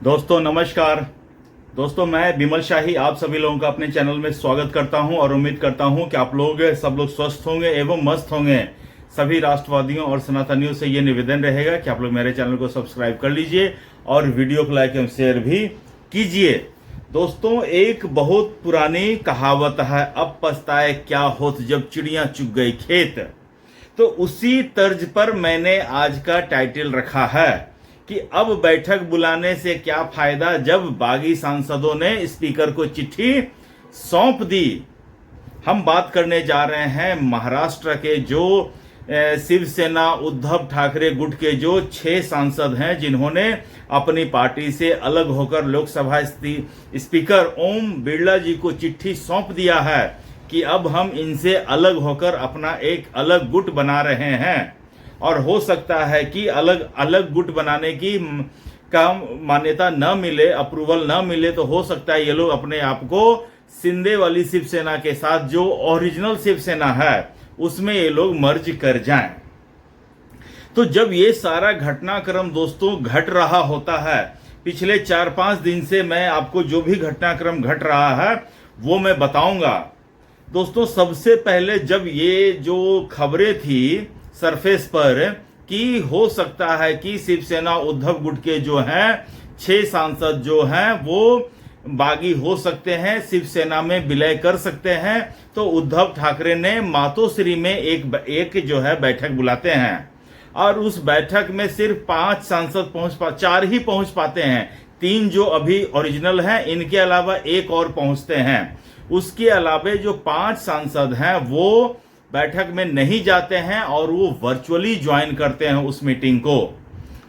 दोस्तों नमस्कार। दोस्तों मैं बिमल शाही आप सभी लोगों का अपने चैनल में स्वागत करता हूं और उम्मीद करता हूं कि आप लोग सब लोग स्वस्थ होंगे एवं मस्त होंगे। सभी राष्ट्रवादियों और सनातनियों से ये निवेदन रहेगा कि आप लोग मेरे चैनल को सब्सक्राइब कर लीजिए और वीडियो को लाइक एवं शेयर भी कीजिए। दोस्तों एक बहुत पुरानी कहावत है, अब पछताए क्या होत जब चिड़ियां चुग गई खेत। तो उसी तर्ज पर मैंने आज का टाइटल रखा है कि अब बैठक बुलाने से क्या फायदा जब बागी सांसदों ने स्पीकर को चिट्ठी सौंप दी। हम बात करने जा रहे हैं महाराष्ट्र के जो शिवसेना उद्धव ठाकरे गुट के जो 6 सांसद हैं जिन्होंने अपनी पार्टी से अलग होकर लोकसभा स्पीकर ओम बिरला जी को चिट्ठी सौंप दिया है कि अब हम इनसे अलग होकर अपना एक अलग गुट बना रहे हैं। और हो सकता है कि अलग अलग गुट बनाने की का मान्यता न मिले, अप्रूवल न मिले, तो हो सकता है ये लोग अपने आप को शिंदे वाली शिवसेना के साथ जो ओरिजिनल शिवसेना है उसमें ये लोग मर्ज कर जाएं। तो जब ये सारा घटनाक्रम दोस्तों घट रहा होता है, पिछले 4-5 दिन से मैं आपको जो भी घटनाक्रम घट रहा है वो मैं बताऊंगा। दोस्तों सबसे पहले जब ये जो खबरें थी सरफेस पर कि हो सकता है कि शिवसेना उद्धव गुट के जो हैं 6 सांसद जो हैं वो बागी हो सकते हैं, शिवसेना में विलय कर सकते हैं, तो उद्धव ठाकरे ने मातोश्री में एक जो है बैठक बुलाते हैं और उस बैठक में सिर्फ 5 सांसद 4 ही पहुंच पाते हैं। 3 जो अभी ओरिजिनल हैं, इनके अलावा एक और पहुंचते हैं। उसके अलावा जो 5 सांसद हैं वो बैठक में नहीं जाते हैं और वो वर्चुअली ज्वाइन करते हैं उस मीटिंग को।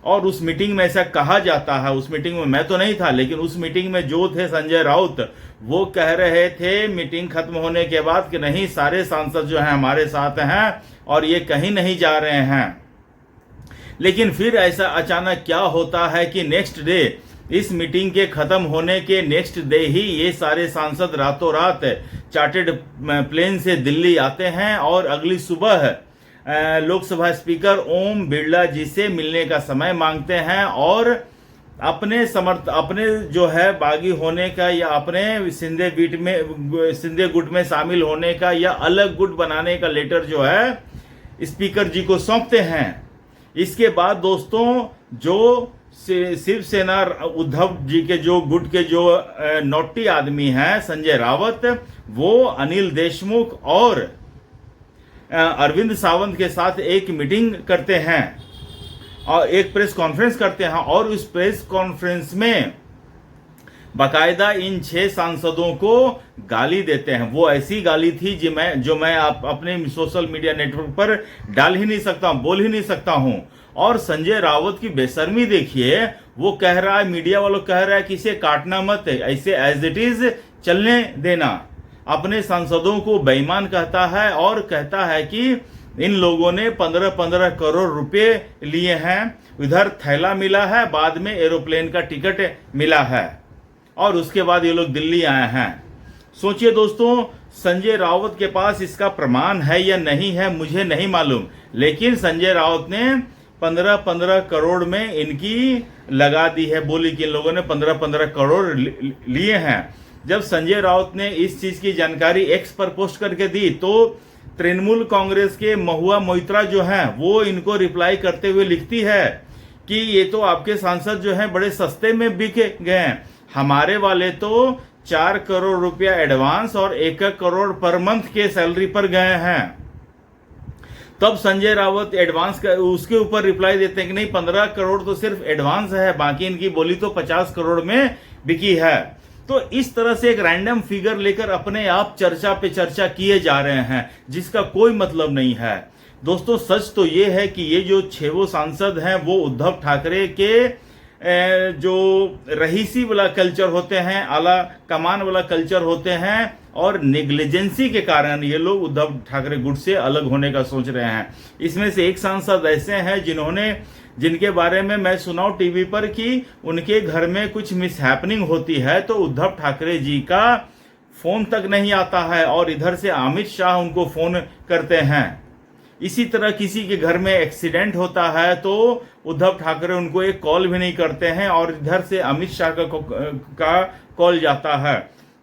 और उस मीटिंग में ऐसा कहा जाता है, उस मीटिंग में मैं तो नहीं था, लेकिन उस मीटिंग में जो थे संजय राउत, वो कह रहे थे मीटिंग खत्म होने के बाद कि नहीं, सारे सांसद जो हैं हमारे साथ हैं और ये कहीं नहीं जा रहे हैं। लेकिन फिर ऐसा अचानक क्या होता है कि नेक्स्ट डे, इस मीटिंग के खत्म होने के नेक्स्ट डे ही ये सारे सांसद रातों रात चार्टर्ड प्लेन से दिल्ली आते हैं और अगली सुबह लोकसभा स्पीकर ओम बिरला जी से मिलने का समय मांगते हैं और अपने जो है बागी होने का या अपने शिंदे गुट में शामिल होने का या अलग गुट बनाने का लेटर जो है स्पीकर जी को सौंपते हैं। इसके बाद दोस्तों जो शिवसेना उद्धव जी के जो गुट के जो नोटी आदमी हैं संजय रावत, वो अनिल देशमुख और अरविंद सावंत के साथ एक मीटिंग करते हैं और एक प्रेस कॉन्फ्रेंस करते हैं और उस प्रेस कॉन्फ्रेंस में बाकायदा इन 6 सांसदों को गाली देते हैं। वो ऐसी गाली थी जो मैं अपने सोशल मीडिया नेटवर्क पर डाल ही नहीं सकता हूं, बोल ही नहीं सकता हूं। और संजय रावत की बेशर्मी देखिए, वो कह रहा है, मीडिया वालों कह रहा है कि इसे काटना मत, ऐसे एज इट इज चलने देना। अपने सांसदों को बेईमान कहता है और कहता है कि इन लोगों ने 15-15 करोड़ रुपए लिए हैं, उधर थैला मिला है, बाद में एरोप्लेन का टिकट मिला है और उसके बाद ये लोग दिल्ली आए हैं। सोचिए दोस्तों, संजय रावत के पास इसका प्रमाण है या नहीं है मुझे नहीं मालूम, लेकिन संजय रावत ने 15-15 करोड़ में इनकी लगा दी है, बोली कि इन लोगों ने 15-15 करोड़ लिए हैं। जब संजय रावत ने इस चीज की जानकारी एक्स पर पोस्ट करके दी तो तृणमूल कांग्रेस के महुआ मोइत्रा जो हैं वो इनको रिप्लाई करते हुए लिखती है कि ये तो आपके सांसद जो हैं बड़े सस्ते में बिक गए हैं, हमारे वाले तो 4 करोड़ रुपया एडवांस और 1 करोड़ पर मंथ के सैलरी पर गए हैं। तब संजय रावत एडवांस का उसके ऊपर रिप्लाई देते हैं कि नहीं, 15 करोड़ तो सिर्फ एडवांस है, बाकी इनकी बोली तो 50 करोड़ में बिकी है। तो इस तरह से एक रैंडम फिगर लेकर अपने आप चर्चा पे चर्चा किए जा रहे हैं जिसका कोई मतलब नहीं है। दोस्तों सच तो ये है कि ये जो 6 सांसद हैं वो उद्धव ठाकरे के जो रहीसी वाला कल्चर होते हैं, आला कमान वाला कल्चर होते हैं और नेग्लिजेंसी के कारण ये लोग उद्धव ठाकरे गुट से अलग होने का सोच रहे हैं। इसमें से एक सांसद ऐसे हैं जिनके बारे में मैं सुनाऊं टीवी पर कि उनके घर में कुछ मिसहैपनिंग होती है तो उद्धव ठाकरे जी का फोन तक नहीं आता है और इधर से अमित शाह उनको फोन करते हैं। इसी तरह किसी के घर में एक्सीडेंट होता है तो उद्धव ठाकरे उनको एक कॉल भी नहीं करते हैं और इधर से अमित शाह का कॉल जाता है।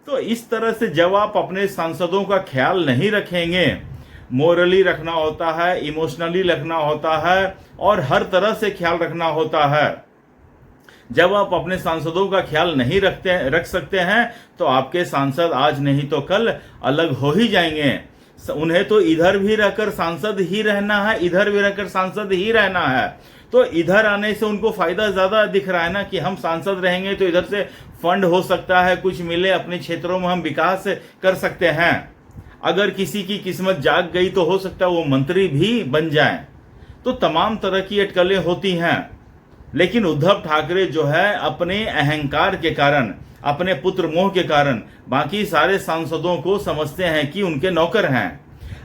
तो इस तरह से जब आप अपने सांसदों का ख्याल नहीं रखेंगे, मोरली रखना होता है, इमोशनली रखना होता है और हर तरह से ख्याल रखना होता है। जब आप अपने सांसदों का ख्याल नहीं रख सकते हैं तो आपके सांसद आज नहीं तो कल अलग हो ही जाएंगे। उन्हें तो इधर भी रहकर सांसद ही रहना है, इधर भी रहकर सांसद ही रहना है। तो इधर आने से उनको फायदा ज्यादा दिख रहा है ना, कि हम सांसद रहेंगे तो इधर से फंड हो सकता है, कुछ मिले, अपने क्षेत्रों में हम विकास कर सकते हैं। अगर किसी की किस्मत जाग गई तो हो सकता है वो मंत्री भी बन जाए। तो तमाम तरह की अटकलें होती हैं। लेकिन उद्धव ठाकरे जो है अपने अहंकार के कारण, अपने पुत्र मोह के कारण बाकी सारे सांसदों को समझते हैं कि उनके नौकर हैं।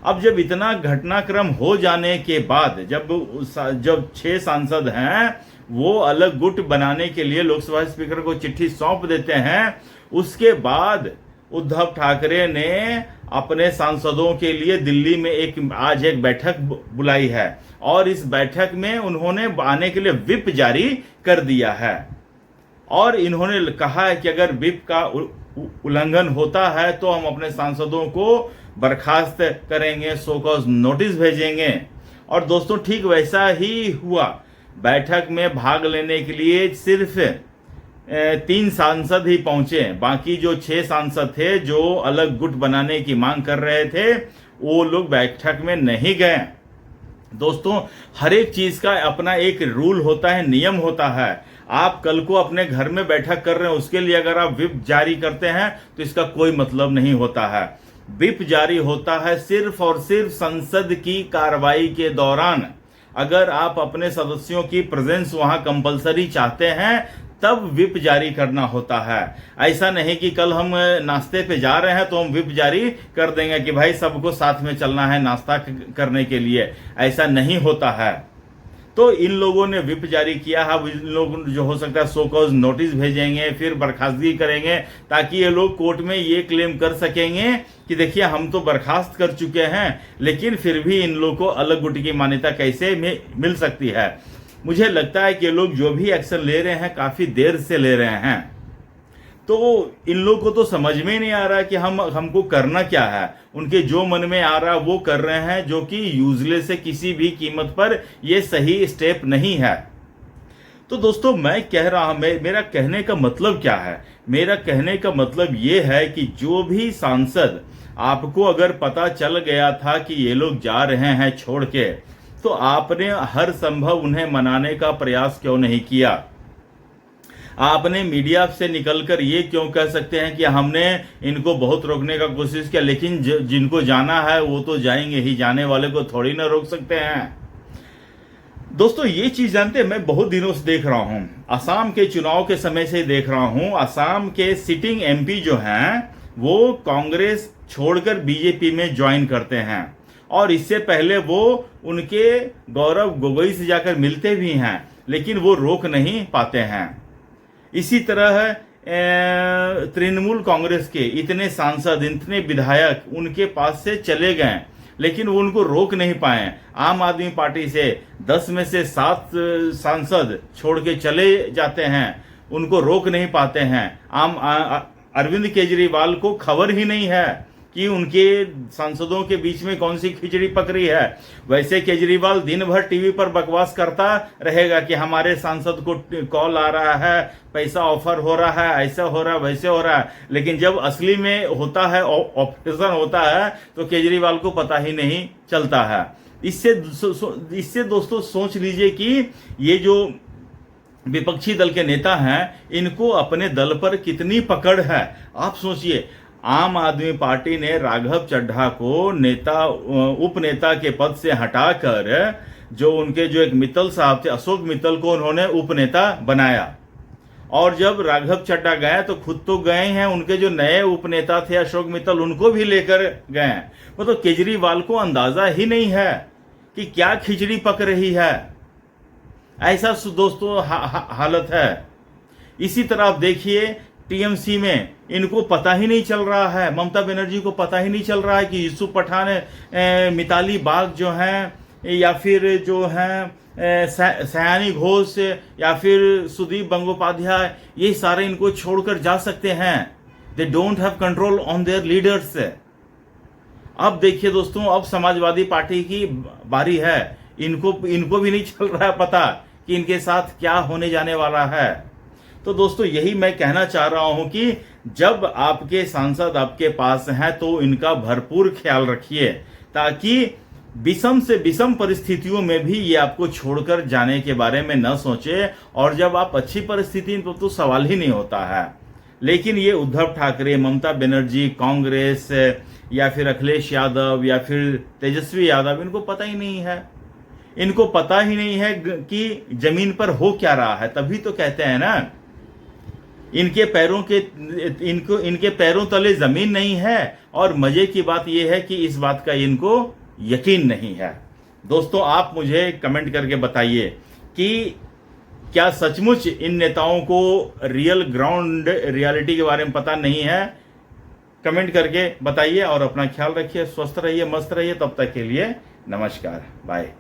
अब जब इतना घटनाक्रम हो जाने के बाद जब 6 सांसद हैं वो अलग गुट बनाने के लिए लोकसभा स्पीकर को चिट्ठी सौंप देते हैं, उसके बाद उद्धव ठाकरे ने अपने सांसदों के लिए दिल्ली में आज एक बैठक बुलाई है और इस बैठक में उन्होंने आने के लिए व्हिप जारी कर दिया है। और इन्होंने कहा है कि अगर व्हिप का उल्लंघन होता है तो हम अपने सांसदों को बर्खास्त करेंगे, सो कॉज नोटिस भेजेंगे। और दोस्तों ठीक वैसा ही हुआ। बैठक में भाग लेने के लिए सिर्फ 3 सांसद ही पहुंचे, बाकी जो 6 सांसद थे जो अलग गुट बनाने की मांग कर रहे थे वो लोग बैठक में नहीं गए। दोस्तों हर एक चीज का अपना एक रूल होता है, नियम होता है। आप कल को अपने घर में बैठक कर रहे हैं, उसके लिए अगर आप व्हिप जारी करते हैं तो इसका कोई मतलब नहीं होता है। व्हिप जारी होता है सिर्फ और सिर्फ संसद की कार्रवाई के दौरान। अगर आप अपने सदस्यों की प्रेजेंस वहां कंपलसरी चाहते हैं तब व्हिप जारी करना होता है। ऐसा नहीं कि कल हम नाश्ते पे जा रहे हैं तो हम व्हिप जारी कर देंगे कि भाई सबको साथ में चलना है नाश्ता करने के लिए, ऐसा नहीं होता है। तो इन लोगों ने व्हिप जारी किया है। इन लोग जो हो सकता है सो कॉज नोटिस भेजेंगे, फिर बर्खास्तगी करेंगे, ताकि ये लोग कोर्ट में ये क्लेम कर सकेंगे कि देखिए हम तो बर्खास्त कर चुके हैं, लेकिन फिर भी इन लोगों को अलग गुट की मान्यता कैसे मिल सकती है। मुझे लगता है कि ये लोग जो भी एक्शन ले रहे हैं काफी देर से ले रहे हैं। तो इन लोगों को तो समझ में ही नहीं आ रहा कि हमको करना क्या है। उनके जो मन में आ रहा वो कर रहे हैं, जो कि यूजलेस से किसी भी कीमत पर ये सही स्टेप नहीं है। तो दोस्तों मैं कह रहा हूं, मेरा कहने का मतलब क्या है? मेरा कहने का मतलब ये है कि जो भी सांसद, आपको अगर पता चल गया था कि ये लोग जा रहे हैं छोड़ के, तो आपने हर संभव उन्हें मनाने का प्रयास क्यों नहीं किया? आपने मीडिया से निकलकर ये क्यों कह सकते हैं कि हमने इनको बहुत रोकने का कोशिश किया, लेकिन जिनको जाना है वो तो जाएंगे ही, जाने वाले को थोड़ी ना रोक सकते हैं। दोस्तों ये चीज जानते हैं, मैं बहुत दिनों से देख रहा हूं, असम के चुनाव के समय से देख रहा हूं, असम के सिटिंग एमपी जो हैं वो कांग्रेस छोड़कर बीजेपी में ज्वाइन करते हैं और इससे पहले वो उनके गौरव गोगोई से जाकर मिलते भी हैं, लेकिन वो रोक नहीं पाते हैं। इसी तरह तृणमूल कांग्रेस के इतने सांसद, इतने विधायक उनके पास से चले गए, लेकिन वो उनको रोक नहीं पाए। आम आदमी पार्टी से 10 में से 7 सांसद छोड़ के चले जाते हैं, उनको रोक नहीं पाते हैं। अरविंद केजरीवाल को खबर ही नहीं है कि उनके सांसदों के बीच में कौन सी खिचड़ी पक रही है। वैसे केजरीवाल दिन भर टीवी पर बकवास करता रहेगा कि हमारे सांसद को कॉल आ रहा है, पैसा ऑफर हो रहा है, ऐसा हो रहा है, वैसे हो रहा है, लेकिन जब असली में होता है, ऑपरेशन होता है, तो केजरीवाल को पता ही नहीं चलता है। इससे दोस्तों सोच लीजिए कि ये जो विपक्षी दल के नेता हैं इनको अपने दल पर कितनी पकड़ है। आप सोचिए, आम आदमी पार्टी ने राघव चड्ढा को उपनेता के पद से हटाकर जो उनके जो एक मित्तल साहब थे, अशोक मित्तल को उन्होंने उपनेता बनाया। और जब राघव चड्ढा गए तो खुद तो गए हैं, उनके जो नए उपनेता थे अशोक मित्तल उनको भी लेकर गए। मतलब केजरीवाल को अंदाजा ही नहीं है कि क्या खिचड़ी पक रही है। ऐसा दोस्तों हालत है। इसी तरह आप देखिए टीएमसी में इनको पता ही नहीं चल रहा है, ममता बनर्जी को पता ही नहीं चल रहा है कि यूसुफ पठान, मिताली बाग जो हैं, या फिर जो हैं सयानी घोष, या फिर सुदीप बंदोपाध्याय, ये सारे इनको छोड़कर जा सकते हैं। They don't have control on their leaders. अब देखिए दोस्तों, अब समाजवादी पार्टी की बारी है। इनको भी नहीं चल रहा है पता कि इनके साथ क्या होने जाने वाला है। तो दोस्तों, यही मैं कहना चाह रहा हूं कि जब आपके सांसद आपके पास हैं तो इनका भरपूर ख्याल रखिए, ताकि विषम से विषम परिस्थितियों में भी ये आपको छोड़कर जाने के बारे में न सोचे। और जब आप अच्छी परिस्थिति तो सवाल ही नहीं होता है। लेकिन ये उद्धव ठाकरे, ममता बनर्जी, कांग्रेस, या फिर अखिलेश यादव, या फिर तेजस्वी यादव, इनको पता ही नहीं है। इनको पता ही नहीं है कि जमीन पर हो क्या रहा है। तभी तो कहते हैं ना, इनके पैरों तले जमीन नहीं है। और मजे की बात यह है कि इस बात का इनको यकीन नहीं है। दोस्तों, आप मुझे कमेंट करके बताइए कि क्या सचमुच इन नेताओं को रियल ग्राउंड रियलिटी के बारे में पता नहीं है? कमेंट करके बताइए और अपना ख्याल रखिए, स्वस्थ रहिए, मस्त रहिए। तब तक के लिए नमस्कार, बाय।